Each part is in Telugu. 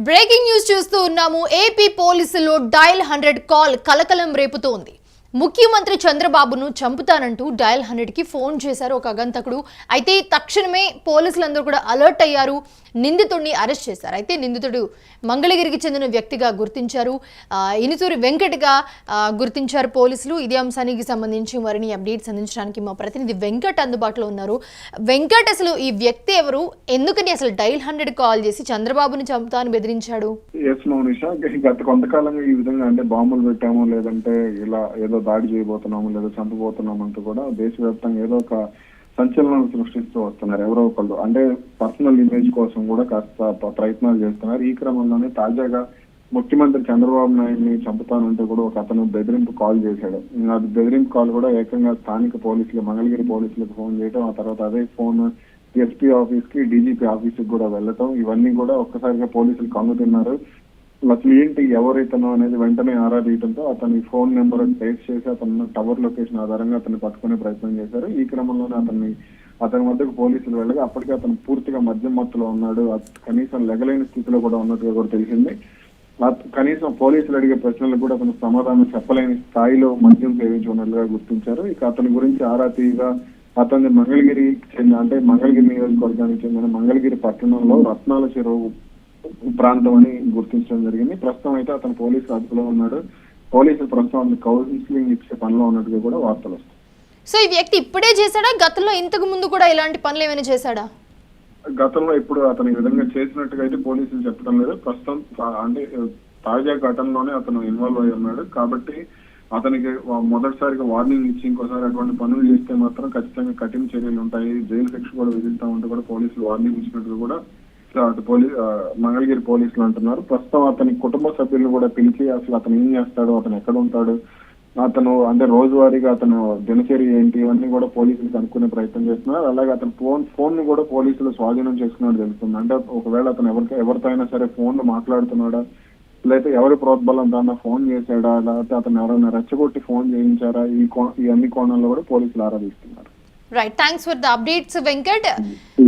బ్రేకింగ్ న్యూస్ చూస్తూ ఉన్నాము. ఏపీ పోలీసులు డయల్ 100 కాల్ కలకలం రేపుతోంది. ముఖ్యమంత్రి చంద్రబాబును చంపుతానంటూ డయల్ 100కి ఫోన్ చేశారు ఒక అగంతకుడు. అయితే తక్షణమే పోలీసులందరూ కూడా అలర్ట్ అయ్యారు. నిందితుడిని అరెస్ట్ చేశారు. అయితే నిందితుడు మంగళగిరికి చెందిన వ్యక్తిగా గుర్తించారు. ఇనుసూరి వెంకట్గా గుర్తించారు పోలీసులు. ఇదే అంశానికి సంబంధించి మరిన్ని అప్డేట్స్ అందించడానికి మా ప్రతినిధి వెంకట్ అందుబాటులో ఉన్నారు. వెంకట్, అసలు ఈ వ్యక్తి ఎవరు? ఎందుకని అసలు డయల్ 100 కాల్ చేసి చంద్రబాబుని చంపుతాను బెదిరించాడు? గత కొంతకాలంగా ఈ విధంగా అంటే బాంబులు పెట్టాము, లేదంటే ఇలా ఏదో దాడి చేయబోతున్నాము, లేదా చంపబోతున్నాము అంటూ కూడా దేశవ్యాప్తంగా ఏదో ఒక సంచలనాలు సృష్టిస్తూ వస్తున్నారు. ఎవరో ఒకళ్ళు అంటే పర్సనల్ ఇమేజ్ కోసం కూడా కాస్త ప్రయత్నాలు చేస్తున్నారు. ఈ క్రమంలోనే తాజాగా ముఖ్యమంత్రి చంద్రబాబు నాయుడిని చంపుతానంటూ కూడా ఒక అతను బెదిరింపు కాల్ చేశాడు. అది బెదిరింపు కాల్ కూడా ఏకంగా స్థానిక పోలీసులు, మంగళగిరి పోలీసులకు ఫోన్ చేయడం, ఆ తర్వాత అదే ఫోన్ ఎస్పీ ఆఫీస్ కి, డీజీపీ ఆఫీస్ కి కూడా వెళ్ళటం, ఇవన్నీ కూడా ఒక్కసారిగా పోలీసులు కన్నుతున్నారు. అసలు ఏంటి, ఎవరైతనో అనేది వెంటనే ఆరా తీయడంతో అతని ఫోన్ నెంబర్ ట్రేస్ చేసి అతను టవర్ లొకేషన్ ఆధారంగా అతన్ని పట్టుకునే ప్రయత్నం చేశారు. ఈ క్రమంలోనే అతని వద్దకు పోలీసులు వెళ్ళగా అప్పటికే అతను పూర్తిగా మద్యం మత్తులో ఉన్నాడు, కనీసం లెగలేని స్థితిలో కూడా ఉన్నట్టుగా కూడా తెలిసింది. కనీసం పోలీసులు అడిగే ప్రశ్నలకు కూడా అతను సమాధానం చెప్పలేని స్థాయిలో మద్యం సేవించి ఉన్నట్లుగా గుర్తించారు. ఇక అతని గురించి ఆరా తీయగా అతన్ని మంగళగిరి అంటే మంగళగిరి నియోజకవర్గానికి చెందిన మంగళగిరి పట్టణంలో రత్నాల చెరువు ప్రాంతం అని గుర్తించడం జరిగింది. ప్రస్తుతం అయితే అతను పోలీసులు అదుపులో ఉన్నాడు. పోలీసులు ప్రస్తుతం కౌన్సిలింగ్ ఇచ్చే పనిలో ఉన్నట్టుగా కూడా వార్తలు వస్తాయి. సో ఈ వ్యక్తి ఇప్పుడే చేశాడా? గతంలో ఇంతకు ముందు కూడా ఇలాంటి పనులు ఏమైనా చేశాడా? గతంలో ఇప్పుడు అతను ఈ విధంగా చేసినట్టుగా అయితే పోలీసులు చెప్పడం లేదు. ప్రస్తుతం అంటే తాజా ఘటనలోనే అతను ఇన్వాల్వ్ అయి ఉన్నాడు. కాబట్టి అతనికి మొదటిసారిగా వార్నింగ్ ఇచ్చి ఇంకోసారి అటువంటి పనులు చేస్తే మాత్రం ఖచ్చితంగా కఠిన చర్యలు ఉంటాయి, జైలు శిక్ష కూడా విధిస్తామంటూ కూడా పోలీసులు వార్నింగ్ ఇచ్చినట్టుగా కూడా అటు మంగళగిరి పోలీసులు అంటున్నారు. ప్రస్తుతం అతని కుటుంబ సభ్యులను కూడా పిలిచి అసలు అతను ఏం చేస్తాడు, అతను ఎక్కడ ఉంటాడు, అతను అంటే రోజువారీగా అతను దినచర్య ఏంటి, ఇవన్నీ కూడా పోలీసులు కనుక్కునే ప్రయత్నం చేస్తున్నారు. అలాగే అతను ఫోన్ ను కూడా పోలీసులు స్వాధీనం చేసుకున్నట్టు తెలుస్తుంది. అంటే ఒకవేళ అతను ఎవరితో అయినా సరే ఫోన్ లో మాట్లాడుతున్నాడా, లేకపోతే ఎవరి ప్రోద్బలం దాన్ని ఫోన్ చేశాడా, లేకపోతే అతను ఎవరైనా రెచ్చగొట్టి ఫోన్ చేయించారా, ఈ అన్ని కోణాల్లో కూడా పోలీసులు ఆరాధిస్తున్నారు. Right, thanks for the updates Venkat.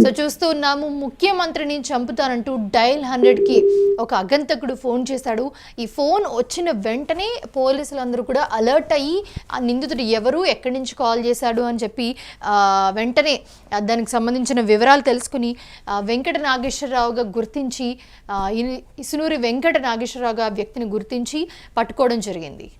So చూస్తూ ఉన్నాము, ముఖ్యమంత్రిని చంపుతానంటూ డయల్ 100కి ఒక అగంతకుడు ఫోన్ చేశాడు. ఈ ఫోన్ వచ్చిన వెంటనే పోలీసులందరూ కూడా అలర్ట్ అయ్యి ఆ నిందితుడు ఎవరు, ఎక్కడి నుంచి కాల్ చేశాడు అని చెప్పి వెంటనే దానికి సంబంధించిన వివరాలు తెలుసుకుని వెంకట నాగేశ్వరరావుగా గుర్తించి ఇసునూరి వెంకట నాగేశ్వరరావుగా వ్యక్తిని గుర్తించి పట్టుకోవడం జరిగింది.